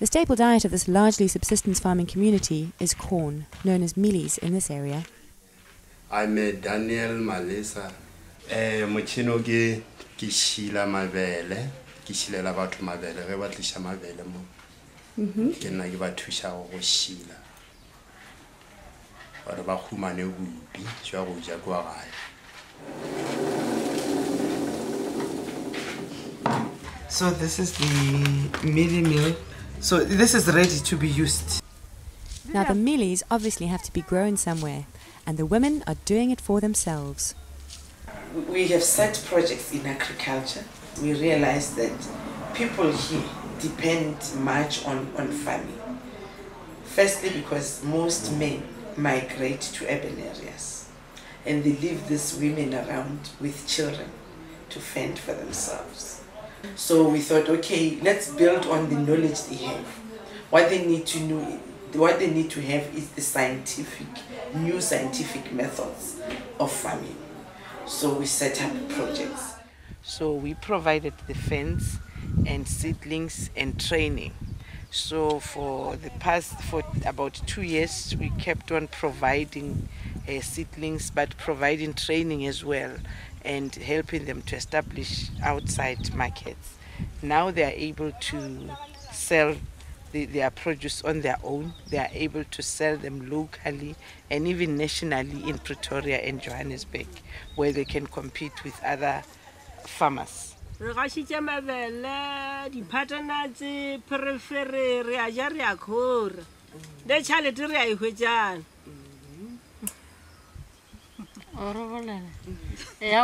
The staple diet of this largely subsistence farming community is corn, known as mealies in this area. I'm Daniel Malesa. Mochino ke shila mabele, ke shilela batho mabele, re batlisha mabele mo. Ke nna ke ba thusha go shila. Ba ba khumane bupi, jwa go ja kwa gae. So this is the mealie meal. So this is ready to be used. Now the mealies obviously have to be grown somewhere, and the women are doing it for themselves. We have set projects in agriculture. We realize that people here depend much on farming. Firstly, because most men migrate to urban areas, and they leave these women around with children to fend for themselves. So we thought, okay, let's build on the knowledge they have. What they need to know, what they need to have is the new scientific methods of farming. So we set up projects. So we provided the fence and seedlings and training. So for about 2 years, we kept on providing seedlings, but providing training as well, and helping them to establish outside markets. Now they are able to sell their produce on their own. They are able to sell them locally and even nationally in Pretoria and Johannesburg, where they can compete with other farmers. Ya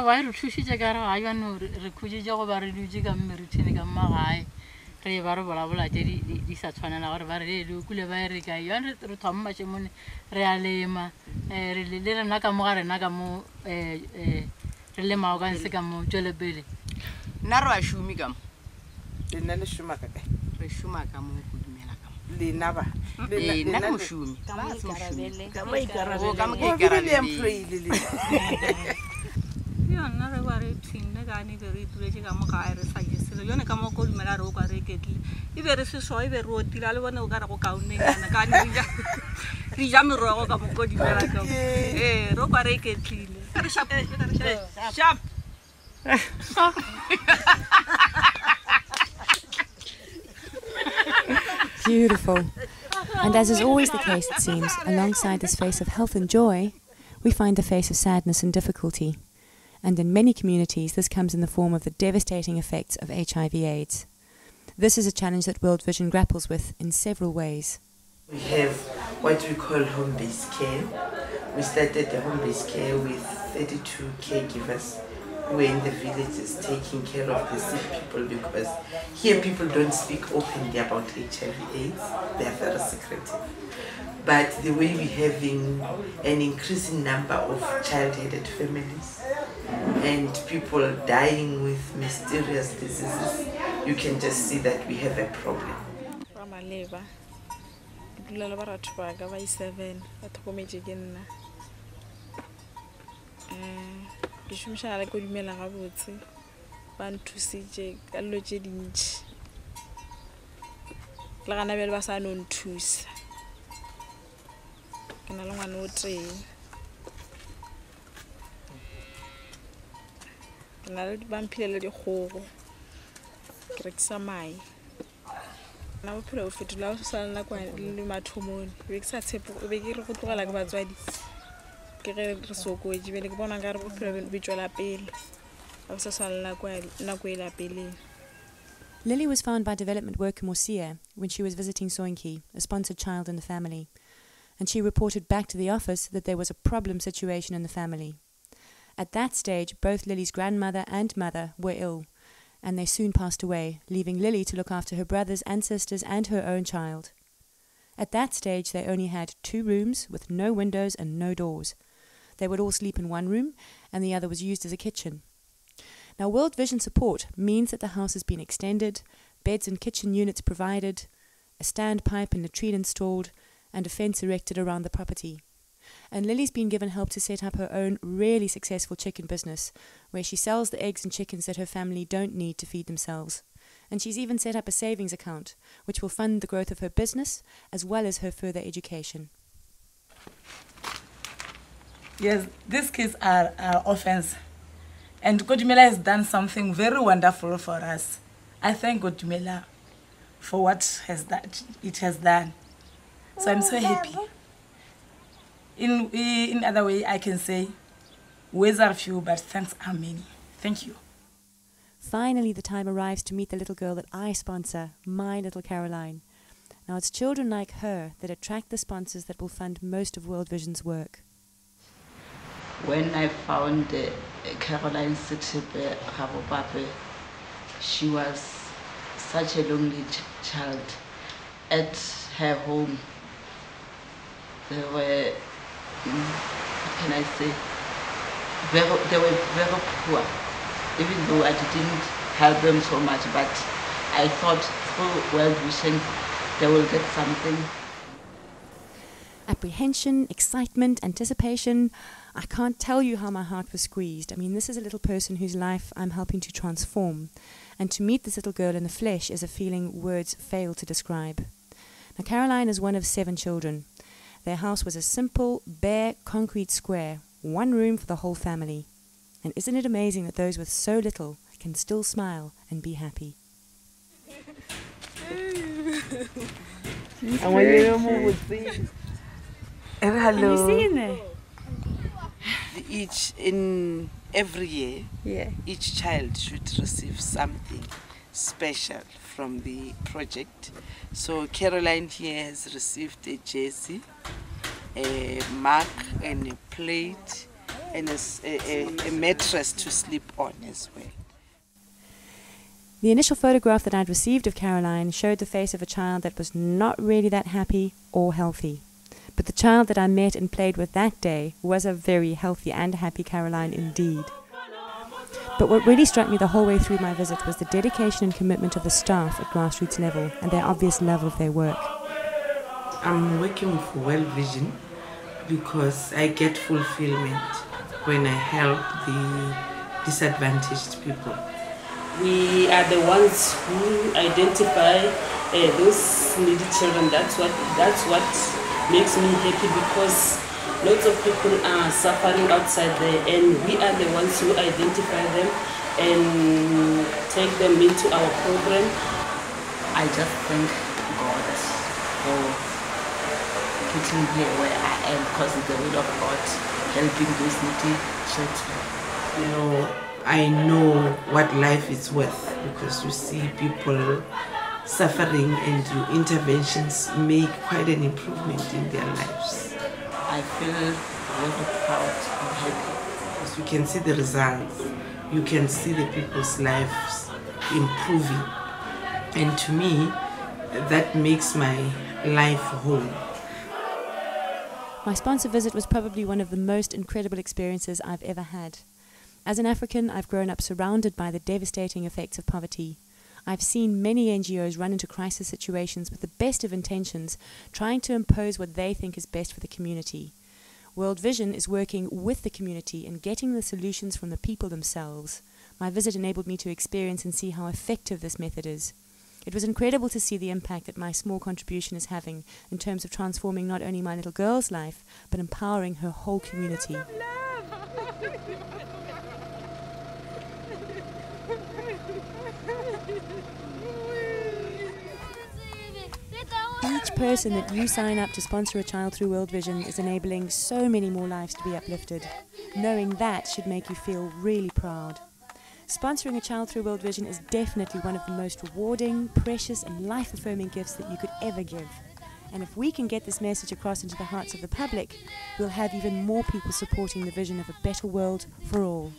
wa re thušitše ka re ga jano re khuditše go ba re dutše ka mmerithini ka mmagae re ba re bolabola tše di sa tshwanela gore ba re le kule ba e re ka yone re thoma mašemone re a lema le rena ka mo ga rena ka mo re lemago ka nse ka mo tšwelepele nna re a šomi ka mo Le nna le šoma ka kae? re šoma ka mo go dumela ka mo Lena ba? nna ke mošomi Go be le employee le le. Nna re wa re thinne ka ne be re ituletse ka mo gae re sa jeselo yone ka mo go dumela re o ka re ketle e be re se so e be re o tila le bone o ka re go kaunengana ka ne re ja merogo ka mo go dumela ka re o ka re ketlile re sharp. Beautiful. And as is always the case, it seems, alongside this face of health and joy, we find the face of sadness and difficulty. And in many communities, this comes in the form of the devastating effects of HIV/AIDS. This is a challenge that World Vision grapples with in several ways. We have what we call home-based care. We started the home-based care with 32 caregivers who were in the villages taking care of the sick people, because here people don't speak openly about HIV/AIDS. They are very secretive. But the way we're having an increasing number of child-headed families and people dying with mysterious diseases, you can just see that we have a problem. Ke shumishana le go dumela ga botse ba nthusitše ka dilo tše dintši le gana bjale ba sa no nthusa ke na le ngwana o tee ke na le ba mphilele dikgogo ke rekisa mae na bophelo bo fetola o sa nna kwa le mathomone be ke sa tshepo be ke re go tlogela ke batswadi Lily was found by development worker Mosia when she was visiting Soinki, a sponsored child in the family, and she reported back to the office that there was a problem situation in the family. At that stage, both Lily's grandmother and mother were ill, and they soon passed away, leaving Lily to look after her brothers and sisters and her own child. At that stage, they only had 2 rooms with no windows and no doors. They would all sleep in one room, and the other was used as a kitchen. Now, World Vision support means that the house has been extended, beds and kitchen units provided, a standpipe and latrine installed, and a fence erected around the property. And Lily's been given help to set up her own really successful chicken business, where she sells the eggs and chickens that her family don't need to feed themselves. And she's even set up a savings account, which will fund the growth of her business as well as her further education. Yes, these kids are orphans. And Godumela has done something very wonderful for us. I thank Godumela for what it has done. So I'm so happy. In other way, I can say, ways are few, but thanks are many. Thank you. Finally, the time arrives to meet the little girl that I sponsor, my little Caroline. Now, it's children like her that attract the sponsors that will fund most of World Vision's work. When I found Caroline Sithibe Rabopape, she was such a lonely child. At her home, they were, how can I say, they were very poor. Even though I didn't help them so much, but I thought through World Vision they will get something. Apprehension, excitement, anticipation. I can't tell you how my heart was squeezed. I mean, this is a little person whose life I'm helping to transform. And to meet this little girl in the flesh is a feeling words fail to describe. Now, Caroline is one of 7 children. Their house was a simple, bare, concrete square, one room for the whole family. And isn't it amazing that those with so little can still smile and be happy? Hello. Can you see in there? In every year, each child should receive something special from the project. So Caroline here has received a jersey, a mug and a plate, and a mattress to sleep on as well. The initial photograph that I'd received of Caroline showed the face of a child that was not really that happy or healthy. But the child that I met and played with that day was a very healthy and happy Caroline indeed. But what really struck me the whole way through my visit was the dedication and commitment of the staff at grassroots level and their obvious love of their work. I'm working for World Vision because I get fulfillment when I help the disadvantaged people. We are the ones who identify those needy children. That's what makes me happy, because lots of people are suffering outside there, and we are the ones who identify them and take them into our program. I just thank God for putting me where I am, because it's the will of God helping those needy children. You know, I know what life is worth, because you see people suffering and your interventions make quite an improvement in their lives. I feel very proud and happy. Because you can see the results, you can see the people's lives improving. And to me, that makes my life whole. My sponsor visit was probably one of the most incredible experiences I've ever had. As an African, I've grown up surrounded by the devastating effects of poverty. I've seen many NGOs run into crisis situations with the best of intentions, trying to impose what they think is best for the community. World Vision is working with the community and getting the solutions from the people themselves. My visit enabled me to experience and see how effective this method is. It was incredible to see the impact that my small contribution is having in terms of transforming not only my little girl's life, but empowering her whole community. Each person that you sign up to sponsor a child through World Vision is enabling so many more lives to be uplifted. Knowing that should make you feel really proud. Sponsoring a child through World Vision is definitely one of the most rewarding, precious and life-affirming gifts that you could ever give. And if we can get this message across into the hearts of the public, we'll have even more people supporting the vision of a better world for all.